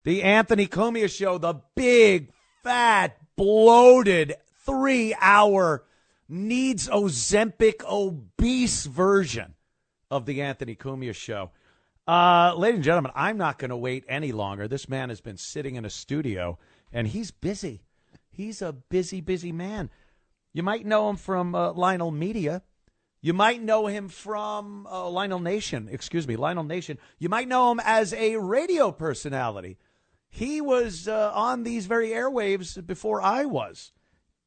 The Anthony Cumia Show, the big, fat, bloated, 3-hour, needs Ozempic, obese version of the Anthony Cumia Show. Ladies and gentlemen, I'm not going to wait any longer. This man has been sitting in a studio, and he's busy. He's a busy, busy man. You might know him from Lionel Media. You might know him from Lionel Nation. You might know him as a radio personality. He was on these very airwaves before I was.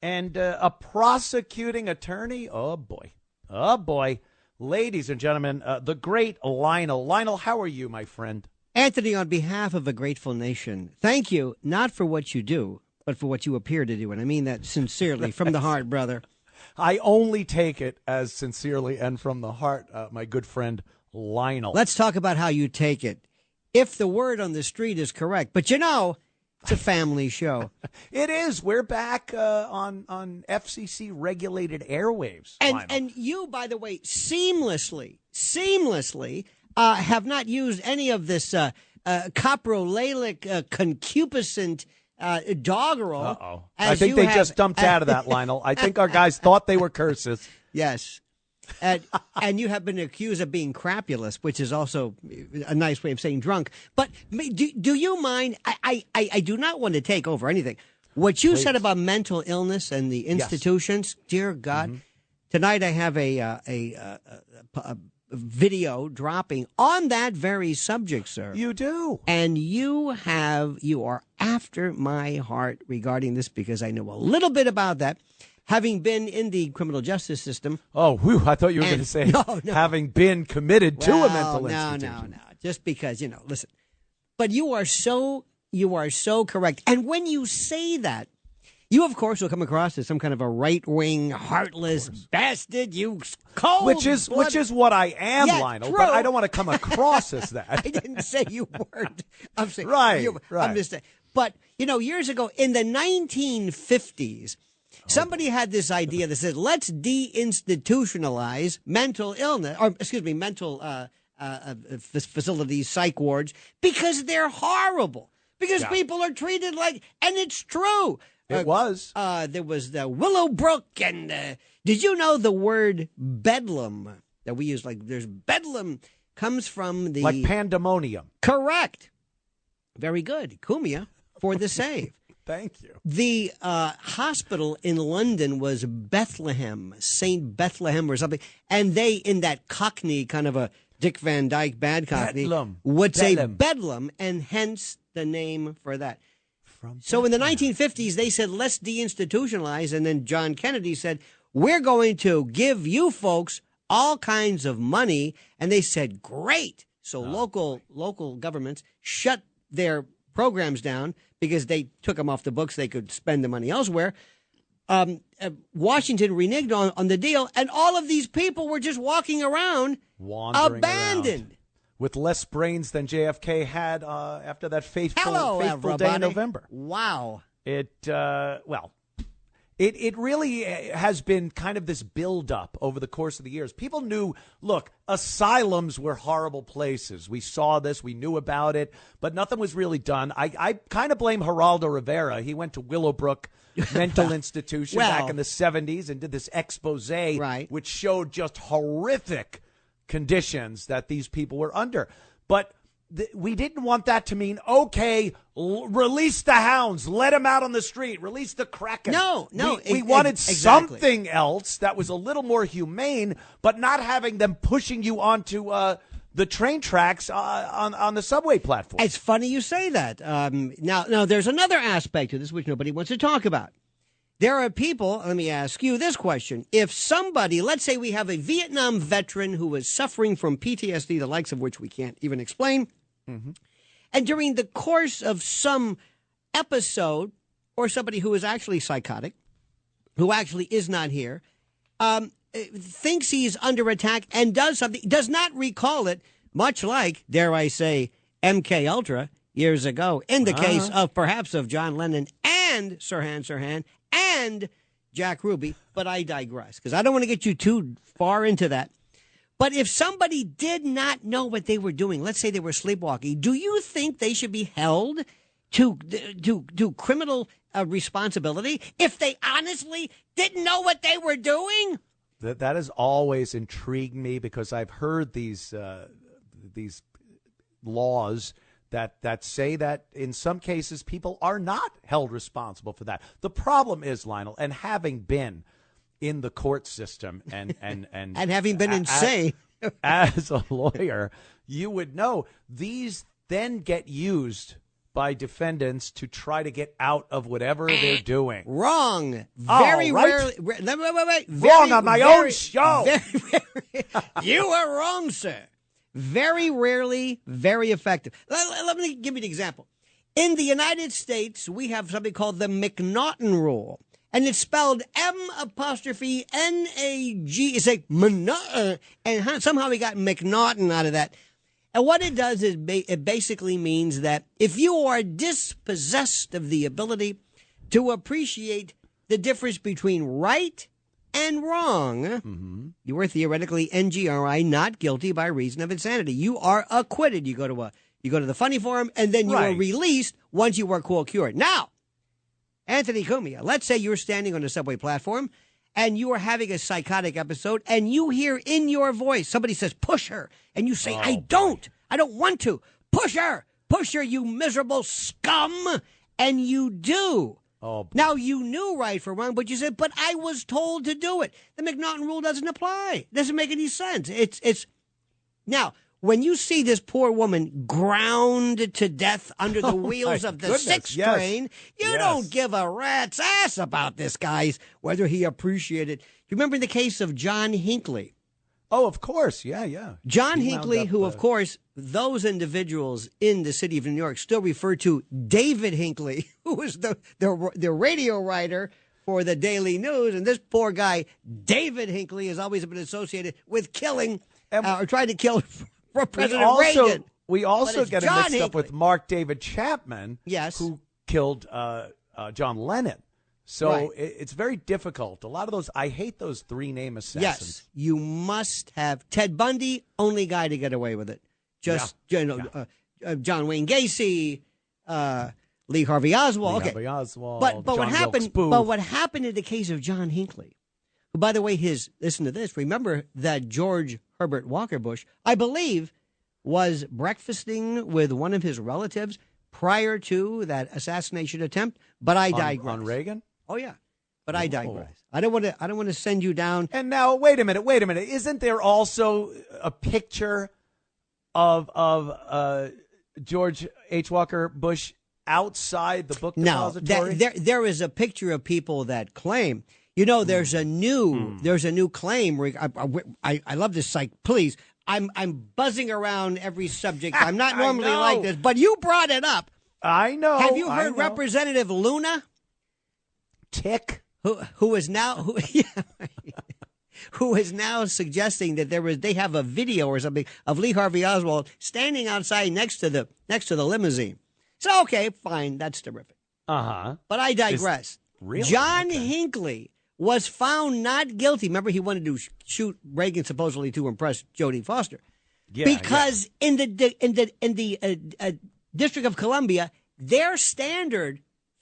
And a prosecuting attorney, oh, boy. Ladies and gentlemen, the great Lionel. Lionel, how are you, my friend? Anthony, on behalf of a grateful nation, thank you, not for what you do, but for what you appear to do. And I mean that sincerely, from the heart, brother. I only take it as sincerely and from the heart, my good friend Lionel. Let's talk about how you take it. If the word on the street is correct. But you know, it's a family show. It is. We're back on FCC-regulated airwaves. And you, by the way, seamlessly have not used any of this coprolalic concupiscent doggerel. Uh-oh. I think they just dumped out of that, Lionel. I think our guys thought they were curses. Yes. And you have been accused of being crapulous, which is also a nice way of saying drunk. But do you mind? I do not want to take over anything. What you said about mental illness and the institutions, dear God, tonight I have a video dropping on that very subject, sir. You do. And you are after my heart regarding this because I know a little bit about that. Having been in the criminal justice system. Oh, whew, I thought you were going to say having been committed to a mental institution. No. Just because, listen. But you are so correct. And when you say that, you, of course, will come across as some kind of a right-wing, heartless bastard. You cold Which is what I am, Lionel. True. But I don't want to come across as that. I didn't say you weren't. I'm saying right. I'm just saying. But, years ago, in the 1950s, somebody had this idea that said, let's deinstitutionalize mental illness, mental facilities, psych wards, because they're horrible. Because people are treated and it's true. It was. There was the Willowbrook, and did you know the word bedlam that we use? There's bedlam comes from the... Like pandemonium. Correct. Very good. Cumia for the save. Thank you. The hospital in London was Bethlehem, St. Bethlehem or something. And they, in that Cockney, kind of a Dick Van Dyke bad Cockney, would say Bedlam, and hence the name for that. So in the 1950s, they said, let's deinstitutionalize. And then John Kennedy said, we're going to give you folks all kinds of money. And they said, great. So local governments shut their programs down because they took them off the books. They could spend the money elsewhere. Washington reneged on the deal, and all of these people were just walking around, abandoned. Around. With less brains than JFK had after that fateful day in November. Wow. It really has been kind of this buildup over the course of the years. People knew, look, asylums were horrible places. We saw this. We knew about it. But nothing was really done. I kind of blame Geraldo Rivera. He went to Willowbrook Mental Institution back in the 70s and did this expose, which showed just horrific conditions that these people were under. But we didn't want that to mean, okay, release the hounds, let them out on the street, release the Kraken. No. We wanted something else that was a little more humane, but not having them pushing you onto the train tracks on the subway platform. It's funny you say that. Now, there's another aspect to this which nobody wants to talk about. There are people, let me ask you this question. If somebody, let's say we have a Vietnam veteran who is suffering from PTSD, the likes of which we can't even explain, and during the course of some episode, or somebody who is actually psychotic, who actually is not here, thinks he's under attack and does something, does not recall it, much like, dare I say, MK Ultra years ago, in the case of perhaps of John Lennon and Sirhan and Jack Ruby, but I digress, because I don't want to get you too far into that. But if somebody did not know what they were doing, let's say they were sleepwalking, do you think they should be held to criminal responsibility if they honestly didn't know what they were doing? That has always intrigued me because I've heard these laws that say that in some cases people are not held responsible for that. The problem is, Lionel, and having been in the court system and and having been insane as a lawyer, you would know these then get used by defendants to try to get out of whatever they're doing. Wrong. Very rarely. Wait. Wrong on my own show. You are wrong, sir. Very rarely, very effective. Let me give you an example. In the United States, we have something called the McNaughton Rule. And it's spelled M''Nag. It's like and somehow we got McNaughton out of that. And what it does is it basically means that if you are dispossessed of the ability to appreciate the difference between right and wrong, you are theoretically NGRI, not guilty by reason of insanity. You are acquitted. You go to the funny forum, and then you are released once you are quote cured. Now, Anthony Cumia, let's say you're standing on a subway platform and you are having a psychotic episode and you hear in your voice, somebody says, push her. And you say, I don't want to. Push her, you miserable scum. And you do. Oh, now, you knew right from wrong, but you said, but I was told to do it. The McNaughton Rule doesn't apply. It doesn't make any sense. It's now, when you see this poor woman ground to death under the wheels of the 6 train, you don't give a rat's ass about this guy's, whether he appreciated. You remember the case of John Hinckley? Oh, of course. Yeah. John Hinckley, who, of course, those individuals in the city of New York still refer to David Hinckley, who was the radio writer for the Daily News. And this poor guy, David Hinckley, has always been associated with killing or trying to kill President Reagan. We also get John mixed Hinckley. up with Mark David Chapman, who killed John Lennon. So it's very difficult. A lot of those, I hate those 3 name assassins. Yes, you must have Ted Bundy, only guy to get away with it. John Wayne Gacy, Lee Harvey Oswald. But what happened? But what happened in the case of John Hinckley? Who, by the way, listen to this. Remember that George Herbert Walker Bush, I believe, was breakfasting with one of his relatives prior to that assassination attempt. But I digress. On Reagan? Oh yeah, but I digress. I don't want to send you down. And now, wait a minute. Isn't there also a picture of George H. Walker Bush outside the book depository? No, there is a picture of people that claim. You know, there's a new claim. I love this site. Please, I'm buzzing around every subject. I'm not normally like this, but you brought it up. I know. Have you heard Representative Luna? Tick, who is now suggesting that they have a video or something of Lee Harvey Oswald standing outside next to the limousine. So okay, fine, that's terrific. But I digress. Really? John Hinckley was found not guilty. Remember, he wanted to shoot Reagan supposedly to impress Jodie Foster. Because in the District of Columbia, their standard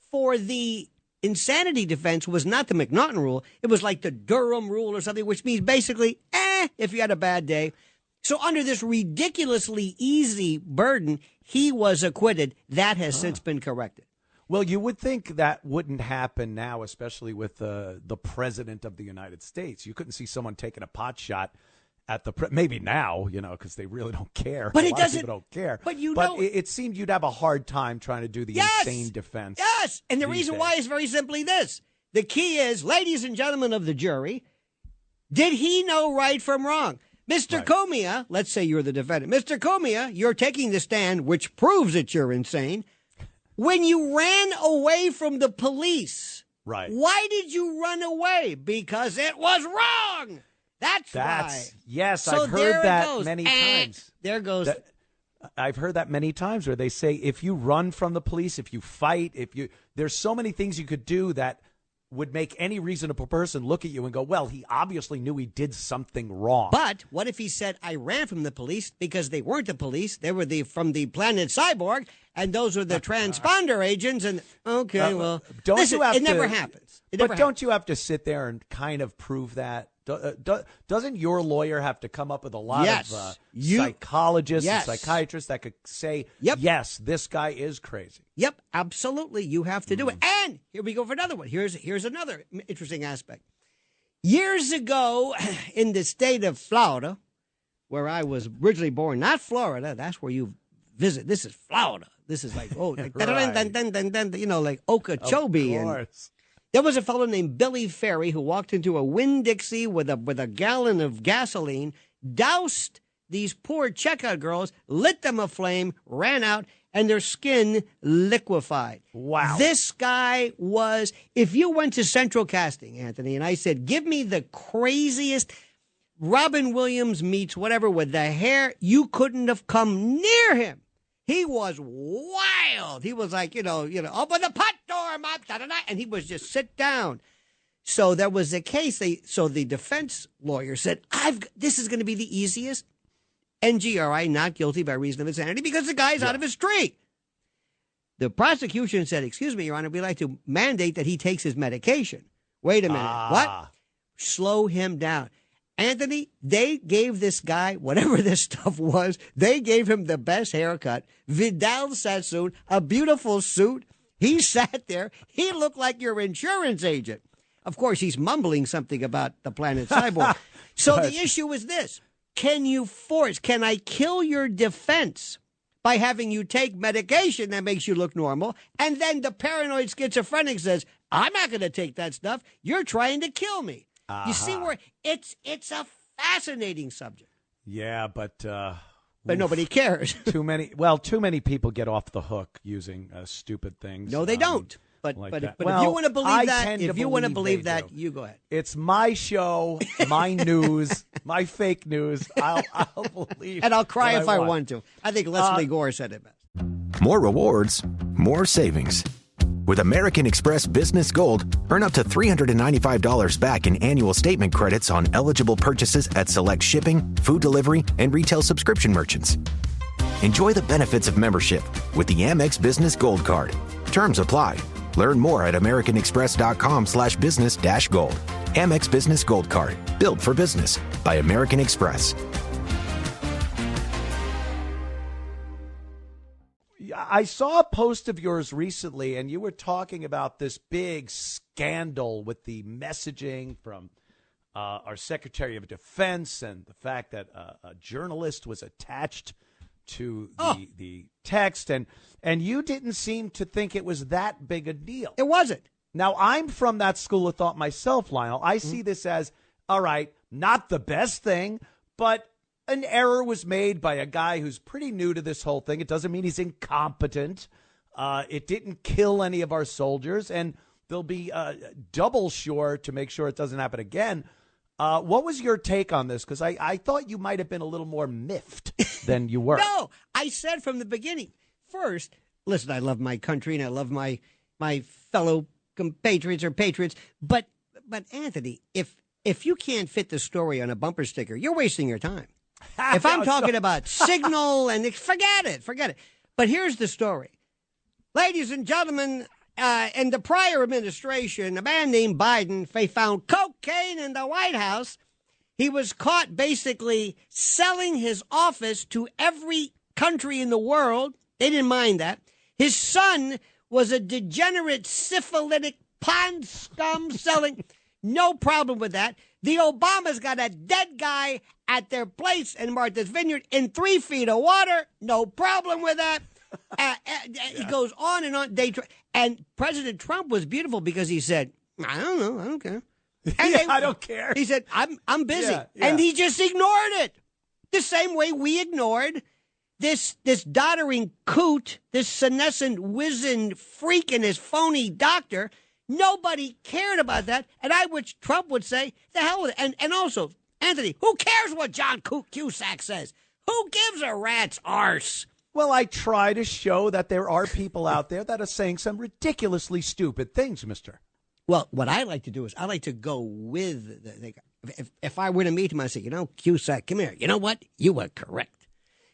for the insanity defense was not the McNaughton Rule. It was like the Durham Rule or something, which means basically, if you had a bad day. So under this ridiculously easy burden, he was acquitted. That has since been corrected. Well, you would think that wouldn't happen now, especially with the president of the United States. You couldn't see someone taking a pot shot at maybe now, because they really don't care. But a it lot doesn't. Of people don't care. But it seemed you'd have a hard time trying to do the insane defense. Yes, and the reason why is very simply this: the key is, ladies and gentlemen of the jury, did he know right from wrong? Mr. Cumia, let's say you're the defendant. Mr. Cumia, you're taking the stand, which proves that you're insane. When you ran away from the police, why did you run away? Because it was wrong. That's why. Yes, so I've heard that many times. There goes. I've heard that many times where they say if you run from the police, if you fight, there's so many things you could do that would make any reasonable person look at you and go, well, he obviously knew he did something wrong. But what if he said, I ran from the police because they weren't the police. They were from the planet Cyborg, and those were the transponder agents. And okay, well, it never happens. Don't you have to sit there and kind of prove that? Doesn't your lawyer have to come up with a lot of psychologists and psychiatrists that could say, yes, this guy is crazy? Yep, absolutely. You have to do it. And here we go for another one. Here's another interesting aspect. Years ago in the state of Florida, where I was originally born, not Florida, that's where you visit. This is Florida. This is like, like Okeechobee. And there was a fellow named Billy Ferry who walked into a Winn-Dixie with a gallon of gasoline, doused these poor checkout girls, lit them aflame, ran out, and their skin liquefied. Wow. This guy was, if you went to Central Casting, Anthony, and I said, give me the craziest Robin Williams meets whatever with the hair, you couldn't have come near him. He was wild. He was like, open the pot door, Mom, and he was just sit down. So there was a case. So the defense lawyer said, this is going to be the easiest. NGRI, not guilty by reason of insanity, because the guy's out of his tree. The prosecution said, excuse me, Your Honor, we'd like to mandate that he takes his medication. Wait a minute. What? Slow him down. Anthony, they gave this guy, whatever this stuff was, they gave him the best haircut, Vidal Sassoon, a beautiful suit. He sat there. He looked like your insurance agent. Of course, he's mumbling something about the planet Cyborg. So the issue is this. Can I kill your defense by having you take medication that makes you look normal? And then the paranoid schizophrenic says, I'm not going to take that stuff. You're trying to kill me. You see where it's a fascinating subject. Yeah, but nobody cares. too many people get off the hook using stupid things. No, they don't. But if you want to believe that, you go ahead. It's my show, my news, my fake news. I'll believe, and I'll cry if I want to. I think Leslie Gore said it best. More rewards, more savings. With American Express Business Gold, earn up to $395 back in annual statement credits on eligible purchases at select shipping, food delivery, and retail subscription merchants. Enjoy the benefits of membership with the Amex Business Gold Card. Terms apply. Learn more at americanexpress.com/business-gold. Amex Business Gold Card. Built for business by American Express. I saw a post of yours recently, and you were talking about this big scandal with the messaging from our Secretary of Defense and the fact that a journalist was attached to the text, and you didn't seem to think it was that big a deal. It wasn't. Now, I'm from that school of thought myself, Lionel. I see this as, all right, not the best thing, but an error was made by a guy who's pretty new to this whole thing. It doesn't mean he's incompetent. It didn't kill any of our soldiers, and they'll be double sure to make sure it doesn't happen again. What was your take on this? Because I thought you might have been a little more miffed than you were. No, I said from the beginning. First, listen, I love my country and I love my fellow compatriots or patriots. But Anthony, if you can't fit the story on a bumper sticker, you're wasting your time. If I'm talking about signal and forget it. But here's the story. Ladies and gentlemen, in the prior administration, a man named Biden, they found cocaine in the White House. He was caught basically selling his office to every country in the world. They didn't mind that. His son was a degenerate syphilitic pond scum selling. No problem with that. The Obamas got a dead guy at their place in Martha's Vineyard in 3 feet of water. No problem with that. It goes on and on. And President Trump was beautiful because he said, I don't know. I don't care. And I don't care. He said, I'm busy. Yeah. And he just ignored it. The same way we ignored this doddering coot, this senescent wizened freak and his phony doctor. Nobody cared about that. And I wish Trump would say, the hell with it. And also, Anthony, who cares what John Cusack says? Who gives a rat's arse? Well, I try to show that there are people out there that are saying some ridiculously stupid things, mister. Well, what I like to do is I like to go with the if I were to meet him, I say, Cusack, come here. You know what? You were correct.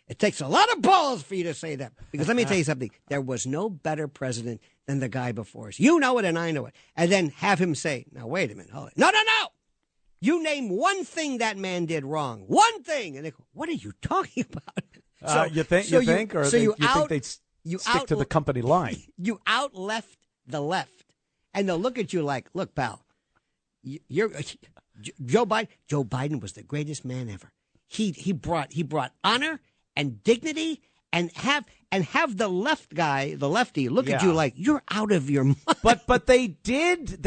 It takes a lot of balls for you to say that. Because let me tell you something. There was no better president than the guy before us. You know it and I know it. And then have him say, now, wait a minute. Hold it. No. You name one thing that man did wrong. One thing. And they go, what are you talking about? You think they'd stick to the company line? You out-left the left. And they'll look at you like, look, pal, you're Joe Biden. Joe Biden was the greatest man ever. He brought honor and dignity, and have the left guy, the lefty, look at you like you're out of your mind. But they did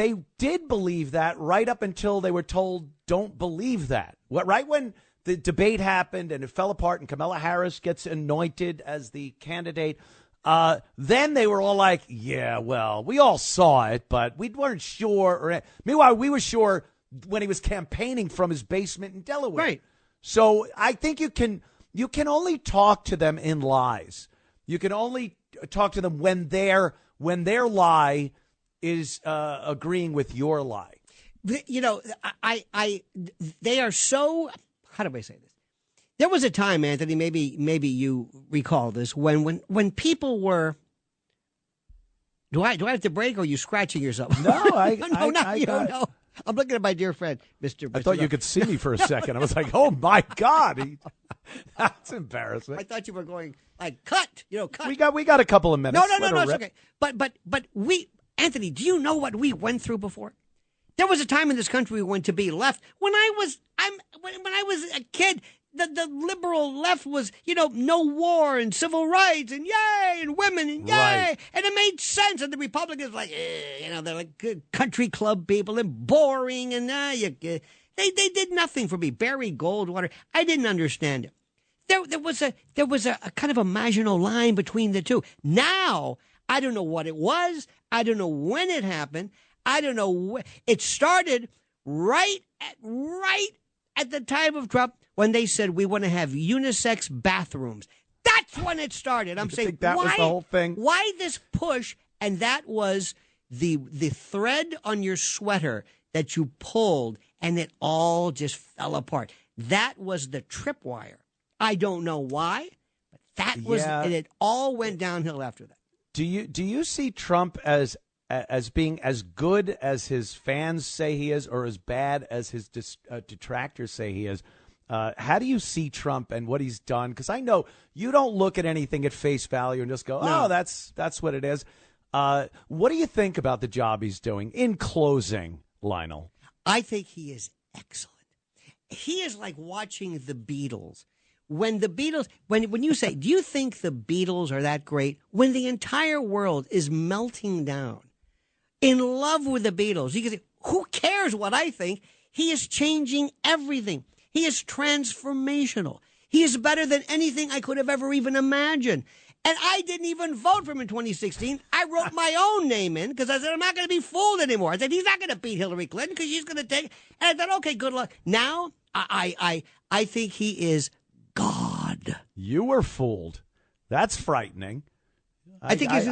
believe that right up until they were told don't believe that. Right when the debate happened and it fell apart and Kamala Harris gets anointed as the candidate, then they were all like, yeah, well, we all saw it, but we weren't sure. Meanwhile, we were sure when he was campaigning from his basement in Delaware. Right. So I think you can only talk to them in lies. You can only talk to them when their lie is agreeing with your lie. They are so. How do I say this? There was a time, Anthony. Maybe you recall this when people were. Do I have to break, or are you scratching yourself? No, No. I'm looking at my dear friend, Mr. I thought you could see me for a second. I was like, oh, my God. That's embarrassing. I thought you were going, like, cut. Cut. We got a couple of minutes. No, it's okay. But Anthony, do you know what we went through before? There was a time in this country when to be left. When I was a kid, the liberal left was, no war and civil rights and yay and women and yay. Right. And it made sense. And the Republicans like, they're like country club people and boring. And they did nothing for me. Barry Goldwater. I didn't understand it. There was a kind of a marginal line between the two. Now, I don't know what it was. I don't know when it happened. I don't know. It started right at the time of Trump, when they said we want to have unisex bathrooms. That's when it started. I'm saying, that was the whole thing? Why this push? And that was the thread on your sweater that you pulled, and it all just fell apart. That was the tripwire. I don't know why, but that was, and it all went downhill after that. Do you see Trump as being as good as his fans say he is, or as bad as his detractors say he is? How do you see Trump and what he's done? Because I know you don't look at anything at face value and just go, no. oh, that's what it is. What do you think about the job he's doing? In closing, Lionel. I think he is excellent. He is like watching the Beatles. When you say, do you think the Beatles are that great? When the entire world is melting down in love with the Beatles, you can say, who cares what I think? He is changing everything. He is transformational. He is better than anything I could have ever even imagined. And I didn't even vote for him in 2016. I wrote my own name in because I said, I'm not going to be fooled anymore. I said, he's not going to beat Hillary Clinton because she's going to take. And I thought, okay, good luck. Now, I think he is God. You were fooled. That's frightening. I think he's.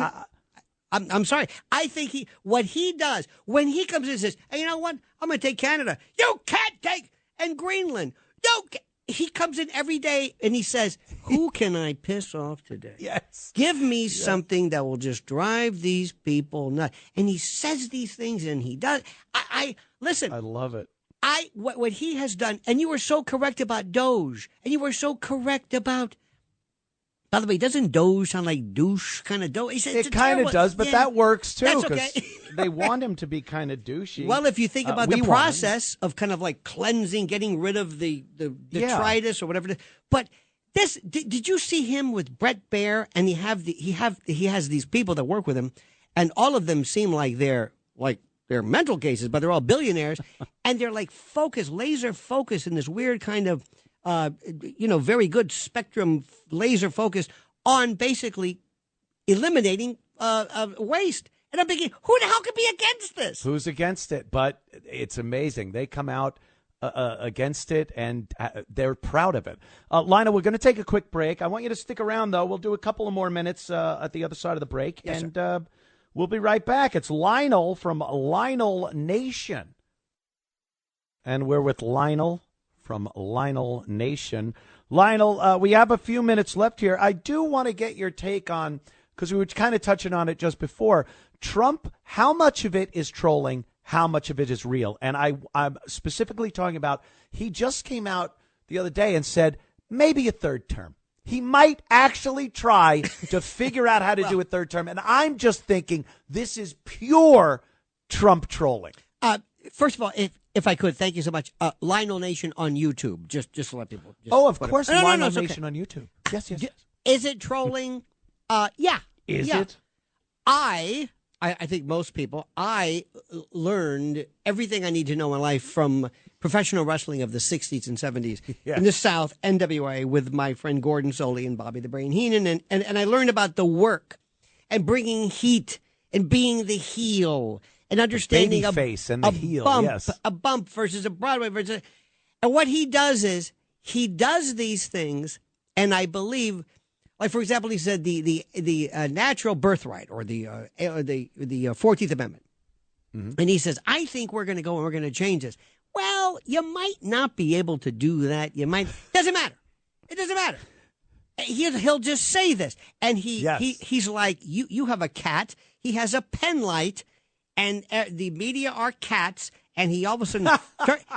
I'm sorry. I think what he does when he comes in and says, hey, you know what? I'm going to take Canada. You can't take. And Greenland. He comes in every day and he says, who can I piss off today? Yes. Give me something that will just drive these people nuts. And he says these things and he does. Listen. I love it. What he has done, and you were so correct about Doge, and you were so correct about. By the way, doesn't Doge sound like douche kind of Doge? It kind of does, but that works too. That's okay. They want him to be kind of douchey. Well, if you think about the process of kind of like cleansing, getting rid of the detritus or whatever. But this, did you see him with Brett Baer? And he has these people that work with him, and all of them seem like they're mental cases, but they're all billionaires, and they're like laser focused in this weird kind of. Very good spectrum laser focus on basically eliminating waste. And I'm thinking, who the hell could be against this? Who's against it? But it's amazing. They come out against it, and they're proud of it. Lionel, we're going to take a quick break. I want you to stick around, though. We'll do a couple of more minutes at the other side of the break. Yes, and We'll be right back. It's Lionel from Lionel Nation. And we're with Lionel from Lionel Nation. Lionel, we have a few minutes left here. I do want to get your take on, because we were kind of touching on it just before, Trump, how much of it is trolling, how much of it is real? And I'm specifically talking about, he just came out the other day and said maybe a third term. He might actually try to figure out how to do a third term. And I'm just thinking this is pure Trump trolling. First of all, if I could, thank you so much. Lionel Nation on YouTube, just to let people. Of course, Lionel Nation on YouTube. Yes. Is it trolling? Yeah. Is it? I think most people. I learned everything I need to know in life from professional wrestling of the 60s and 70s in the South, NWA, with my friend Gordon Soley and Bobby the Brain Heenan, and I learned about the work and bringing heat and being the heel. And understanding a face and the heel, a bump versus a Broadway versus, and what he does is he does these things, and I believe, like for example, he said the natural birthright or the 14th Amendment, and he says, I think we're going to go and we're going to change this. Well, you might not be able to do that. You might. Doesn't matter. It doesn't matter. He'll just say this, and he's like, you have a cat. He has a pen light. And the media are cats, and he all of a sudden,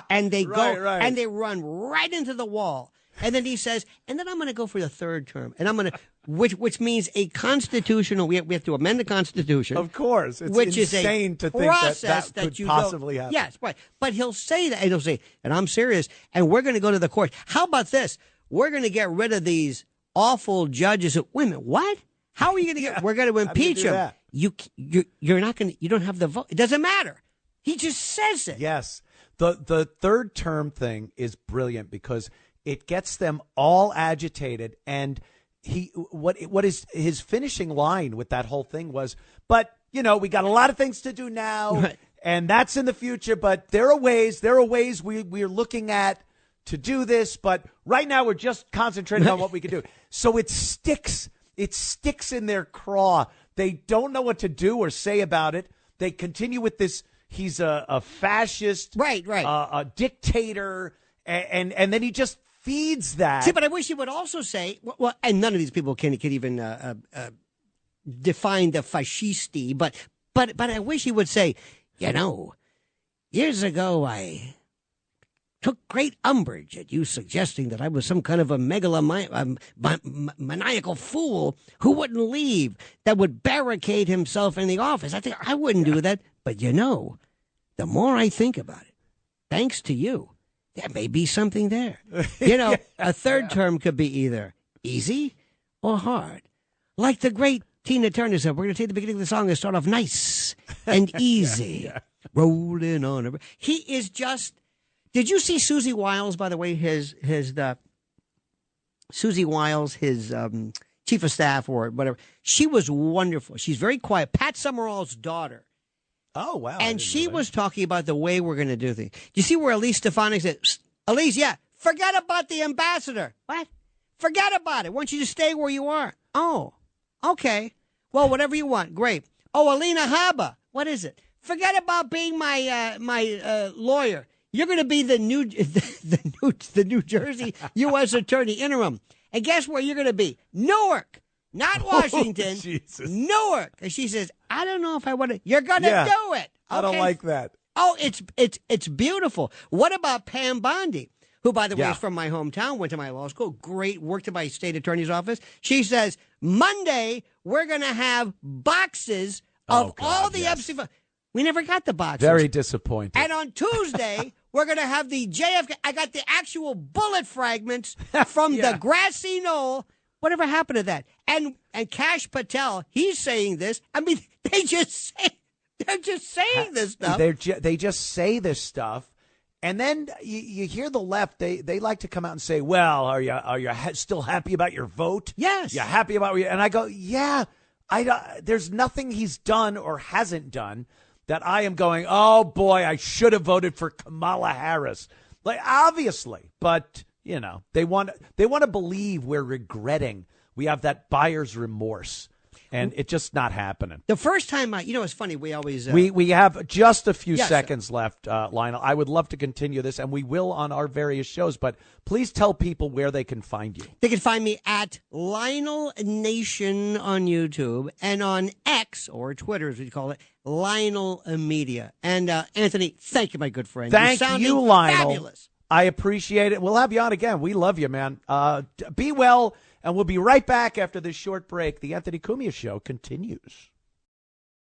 and they and they run right into the wall. And then he says, and then I'm going to go for the third term, and I'm going to, which means a constitutional. We have to amend the Constitution. Of course, it's which insane is a to think process that could possibly happen. Yes, right. But he'll say that, and he'll say, and I'm serious, and we're going to go to the court. How about this? We're going to get rid of these awful judges. Wait a minute, what? How are you going to get? We're going to impeach him. You're not going to. You don't have the vote. It doesn't matter. He just says it. Yes, the third term thing is brilliant because it gets them all agitated. And what is his finishing line with that whole thing was, but we got a lot of things to do now, right. And that's in the future. But there are ways we're looking at to do this. But right now we're just concentrating on what we can do. So it sticks. It sticks in their craw. They don't know what to do or say about it. They continue with this. He's a fascist, right, a dictator, and then he just feeds that. See, but I wish he would also say, well, and none of these people can even define the fascisti, but I wish he would say, years ago I took great umbrage at you suggesting that I was some kind of a maniacal fool who wouldn't leave, that would barricade himself in the office. I think I wouldn't do that. But the more I think about it, thanks to you, there may be something there. A third term could be either easy or hard. Like the great Tina Turner said, we're going to take the beginning of the song and start off nice and easy. Rolling on. He is just... Did you see Susie Wiles, by the way, Susie Wiles, his chief of staff or whatever? She was wonderful. She's very quiet. Pat Summerall's daughter. Oh, wow. And she was talking about the way we're going to do things. Do you see where Elise Stefanik said, Elise, forget about the ambassador. What? Forget about it. Why don't you just stay where you are? Oh, okay. Well, whatever you want. Great. Oh, Alina Habba. What is it? Forget about being my lawyer. You're going to be the New Jersey U.S. Attorney interim. And guess where you're going to be? Newark, not Washington. Oh, Jesus. Newark. And she says, I don't know if I want to. You're going to do it. Okay? I don't like that. Oh, it's beautiful. What about Pam Bondi, who, by the way, is from my hometown, went to my law school, great, worked in my state attorney's office. She says, Monday, we're going to have boxes of all the Epstein. We never got the boxes. Very disappointed. And on Tuesday, we're going to have the JFK. I got the actual bullet fragments from the grassy knoll. Whatever happened to that? And Kash Patel, he's saying this. I mean, they're just saying this stuff. They just say this stuff. And then you hear the left. They like to come out and say, well, are you still happy about your vote? Yes. You're happy about your. And I go, yeah. There's nothing he's done or hasn't done that I am going, oh, boy, I should have voted for Kamala Harris. Like, obviously. But, they want to believe we're regretting. We have that buyer's remorse. And it's just not happening. The first time it's funny. We always we have just a few Yes, seconds left, Lionel. I would love to continue this, and we will on our various shows. But please tell people where they can find you. They can find me at Lionel Nation on YouTube and on X, or Twitter as we call it, Lionel Media. And Anthony, thank you, my good friend. Thank you, Lionel. Fabulous. I appreciate it. We'll have you on again. We love you, man. Be well, and we'll be right back after this short break. The Anthony Cumia Show continues.